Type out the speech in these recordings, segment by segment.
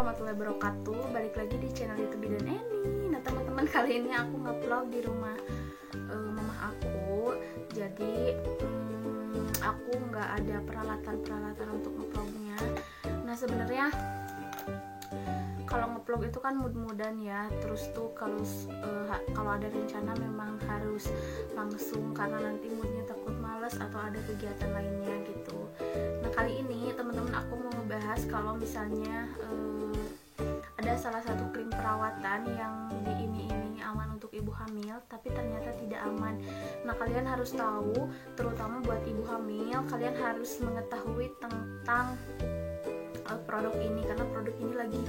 warahmatullahi wabarakatuh. Balik lagi di channel YouTube Bidan Eni. Nah teman-teman, kali ini aku nge-vlog di rumah mama aku. Jadi aku nggak ada peralatan untuk nge-vlognya. Nah sebenarnya kalau nge-vlog itu kan mood-moodan ya. Terus tuh kalau ada rencana memang harus langsung, karena nanti moodnya takut males atau ada kegiatan lainnya gitu. Nah kali ini teman-teman aku mau ngebahas kalau misalnya ada salah satu krim perawatan yang diiming-imingi aman untuk ibu hamil, tapi ternyata tidak aman. Nah kalian harus tahu, terutama buat ibu hamil, kalian harus mengetahui tentang produk ini, karena produk ini lagi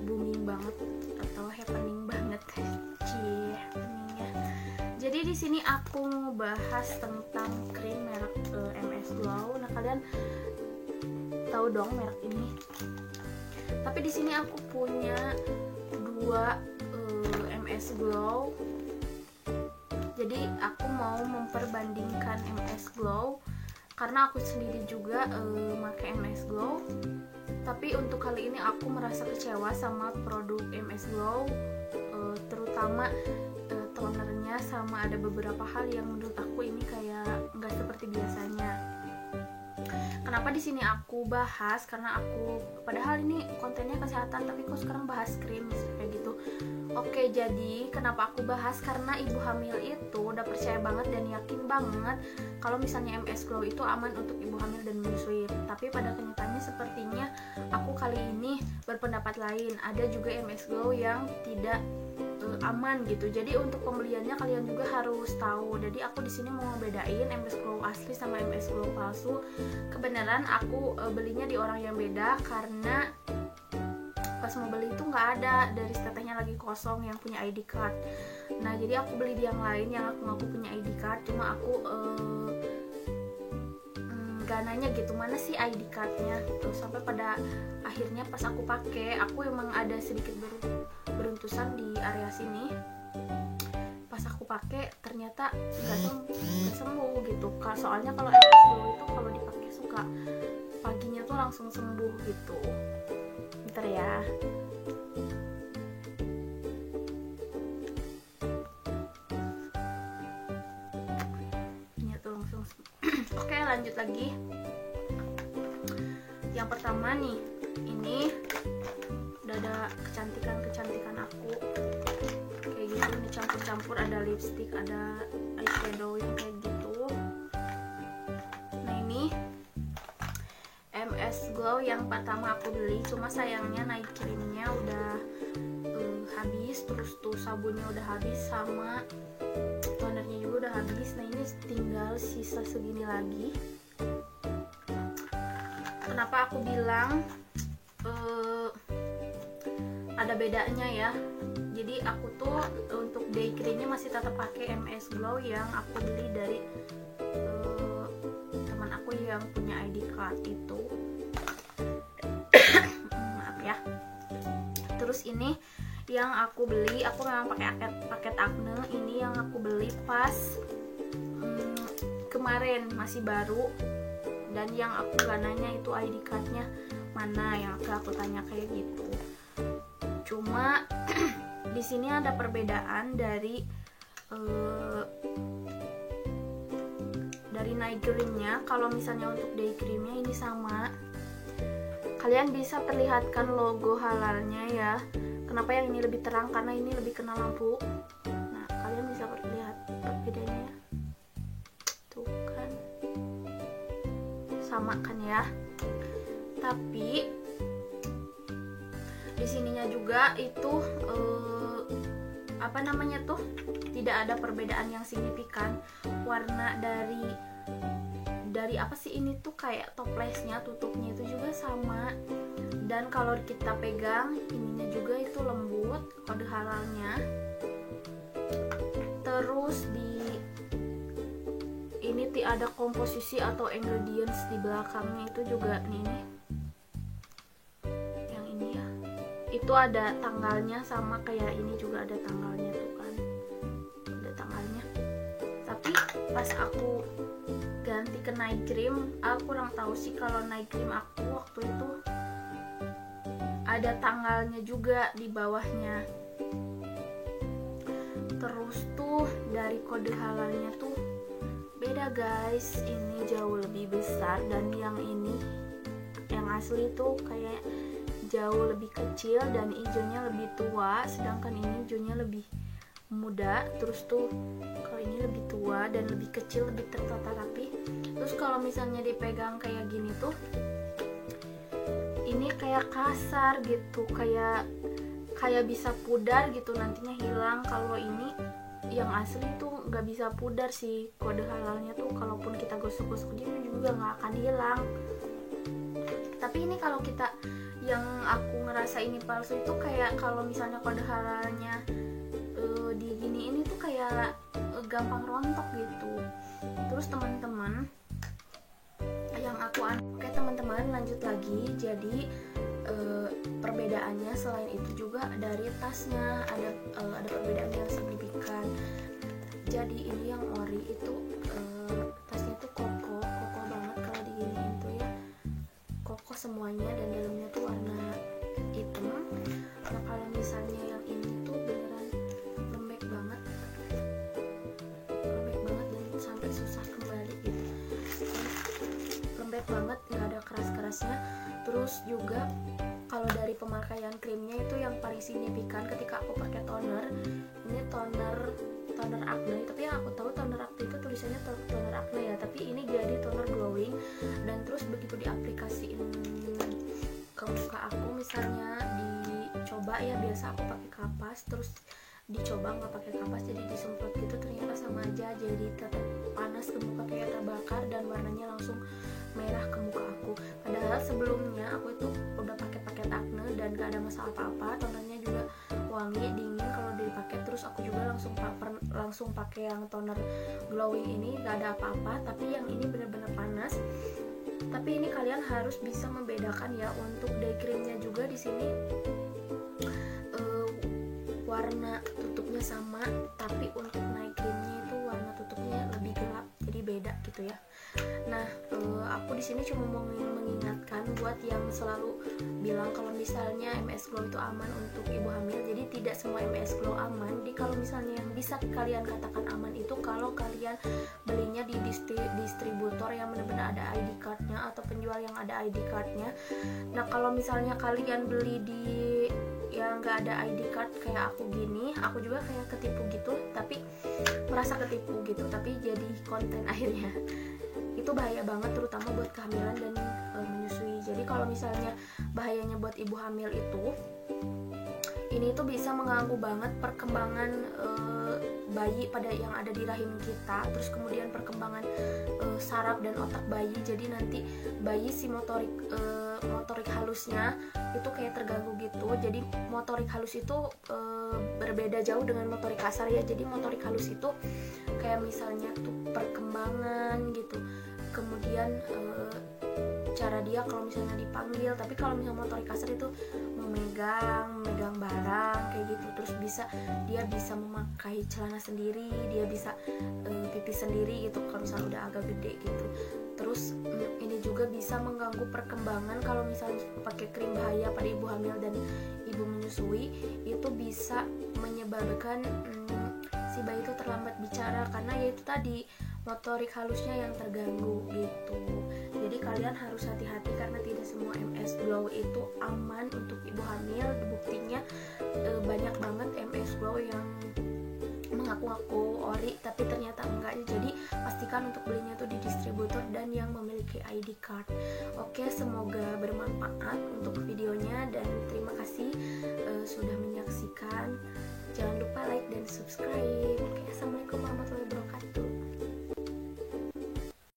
booming banget atau happening banget. Happening ya. Jadi di sini aku mau bahas tentang krim merek MS Glow. Nah kalian tahu dong merek ini. Tapi di sini aku punya dua MS Glow. Jadi aku mau memperbandingkan MS Glow karena aku sendiri juga pakai MS Glow. Tapi untuk kali ini aku merasa kecewa sama produk MS Glow, terutama tonernya, sama ada beberapa hal yang menurut aku ini kayak nggak seperti biasanya. Kenapa di sini aku bahas? Karena aku, padahal ini kontennya kesehatan, tapi kok sekarang bahas krim kayak gitu. Oke, jadi kenapa aku bahas? Karena ibu hamil itu udah percaya banget dan yakin banget kalau misalnya MS Glow itu aman untuk ibu hamil dan menyusui. Tapi pada kenyataannya sepertinya aku kali ini berpendapat lain. Ada juga MS Glow yang tidak aman gitu. Jadi untuk pembeliannya kalian juga harus tahu. Jadi aku di sini mau bedain MS Glow asli sama MS Glow palsu. Kebenaran aku belinya di orang yang beda karena pas mau beli itu nggak ada, dari tetehnya lagi kosong yang punya ID card. Nah jadi aku beli di yang lain yang aku ngaku punya ID card, cuma aku gak nanya gitu mana sih ID cardnya gitu. Sampai pada akhirnya pas aku pakai, aku emang ada sedikit beruntusan di area sini. Pas aku pakai ternyata nggak sembuh gitu. Soalnya kalau MS Glow itu kalau dipakai suka paginya tuh langsung sembuh gitu. Bentar ya. Ini tuh langsung. Oke, lanjut lagi. Yang pertama nih, ini udah ada kecantikan aku. Kayak gitu, ini campur-campur, ada lipstick, ada eyeshadow yang kayak gitu. Nah, ini MS Glow yang pertama aku beli, cuma sayangnya night creamnya udah habis, terus tuh sabunnya udah habis, sama tonernya juga udah habis. Nah ini tinggal sisa segini lagi. Kenapa aku bilang ada bedanya ya? Jadi aku tuh untuk day creamnya masih tetap pakai MS Glow yang aku beli dari teman aku yang punya ID card itu. Maaf ya. Terus ini yang aku beli, aku memang pakai paket Acne. Ini yang aku beli pas kemarin, masih baru. Dan yang aku gak nanya itu ID cardnya mana, yang aku tanya kayak gitu. Cuma di sini ada perbedaan dari night creamnya. Kalau misalnya untuk day creamnya ini sama. Kalian bisa perlihatkan logo halalnya ya. Kenapa yang ini lebih terang? Karena ini lebih kena lampu. Nah kalian bisa lihat perbedaannya ya. Tuh kan, sama kan ya. Tapi di sininya juga itu apa namanya tuh, tidak ada perbedaan yang signifikan. Warna dari apa sih ini tuh, kayak toplesnya, tutupnya itu juga sama. Dan kalau kita pegang ininya juga itu lembut, kode halalnya. Terus ini ada komposisi atau ingredients di belakangnya itu juga nih. Yang ini ya, itu ada tanggalnya, sama kayak ini juga ada tanggalnya tuh kan, ada tanggalnya. Tapi pas aku ganti ke night cream, aku kurang tahu sih kalau night cream aku waktu itu ada tanggalnya juga di bawahnya. Terus tuh dari kode halalnya tuh beda guys, ini jauh lebih besar, dan yang ini yang asli tuh kayak jauh lebih kecil dan hijaunya lebih tua, sedangkan ini hijaunya lebih muda. Terus tuh kalau ini lebih tua dan lebih kecil, lebih tertata rapi. Terus kalau misalnya dipegang kayak gini tuh ini kayak kasar gitu, kayak bisa pudar gitu, nantinya hilang. Kalau ini yang asli tuh nggak bisa pudar sih, kode halalnya tuh kalaupun kita gosok-gosok juga nggak akan hilang. Tapi ini kalau kita, yang aku ngerasa ini palsu itu kayak kalau misalnya kode halalnya di gini ini tuh kayak gampang rontok gitu. Terus teman-teman yang aku oke teman-teman, lanjut lagi. Jadi perbedaannya selain itu juga dari tasnya ada perbedaan yang signifikan. Jadi ini yang ori itu tasnya tuh kokoh banget kalau diginiin tuh ya, kokoh semuanya, dan dalamnya tuh warna hitam. Nah kalau misalnya yang ini tuh beneran lembek banget dan sampai susah kembali gitu, lembek banget, nggak ada keras-kerasnya. Terus juga kalau dari pemakaian krimnya itu yang paling signifikan ketika aku pakai toner, ini toner acne. Tapi yang aku tahu toner acne itu tulisannya toner acne ya, tapi ini jadi toner glowing. Dan terus begitu diaplikasiin ke muka aku, misalnya dicoba ya, biasa aku pakai kapas, terus dicoba nggak pakai kapas, jadi disemprot gitu, ternyata sama aja, jadi tetap panas ke muka, kayak terbakar, dan warnanya langsung merah ke muka aku. Padahal sebelumnya aku itu udah pakai paket acne dan gak ada masalah apa-apa, tonernya juga wangi, dingin kalau dipakai. Terus aku juga langsung pakai yang toner glowing ini, gak ada apa-apa. Tapi yang ini bener-bener panas. Tapi ini kalian harus bisa membedakan ya, untuk day creamnya juga di sini warna tutupnya sama, tapi untuk night creamnya itu warna tutupnya lebih gelap, jadi beda gitu ya. Nah, aku di sini cuma mau mengingatkan buat yang selalu bilang kalau misalnya MS Glow itu aman untuk ibu hamil. Jadi tidak semua MS Glow aman. Jadi kalau misalnya yang bisa kalian katakan aman itu kalau kalian belinya di distributor yang benar-benar ada ID cardnya, atau penjual yang ada ID cardnya. Nah, kalau misalnya kalian beli di yang nggak ada ID card kayak aku gini, aku juga kayak ketipu gitu, tapi merasa ketipu gitu, tapi jadi konten akhirnya. Itu bahaya banget, terutama buat kehamilan dan menyusui. Jadi kalau misalnya bahayanya buat ibu hamil itu, ini tuh bisa mengganggu banget perkembangan bayi pada yang ada di rahim kita. Terus kemudian perkembangan saraf dan otak bayi. Jadi nanti bayi si motorik halusnya itu kayak terganggu gitu. Jadi motorik halus itu berbeda jauh dengan motorik kasar ya. Jadi motorik halus itu kayak misalnya tuh perkembangan gitu, kemudian cara dia kalau misalnya dipanggil. Tapi kalau misalnya motorik kasar itu memegang barang kayak gitu. Terus dia bisa memakai celana sendiri, dia bisa pipis sendiri gitu kalau misalnya udah agak gede gitu. Terus ini juga bisa mengganggu perkembangan kalau misalnya pakai krim bahaya pada ibu hamil dan ibu menyusui. Itu bisa menyebabkan si bayi itu terlambat bicara, karena yaitu tadi motorik halusnya yang terganggu gitu. Jadi kalian harus hati-hati karena tidak semua MS Glow itu aman untuk ibu hamil. Buktinya banyak banget MS Glow yang mengaku-ngaku ori tapi ternyata enggak. Jadi pastikan untuk belinya tuh di distributor dan yang memiliki ID card. Oke, semoga bermanfaat untuk videonya, dan terima kasih sudah menyaksikan.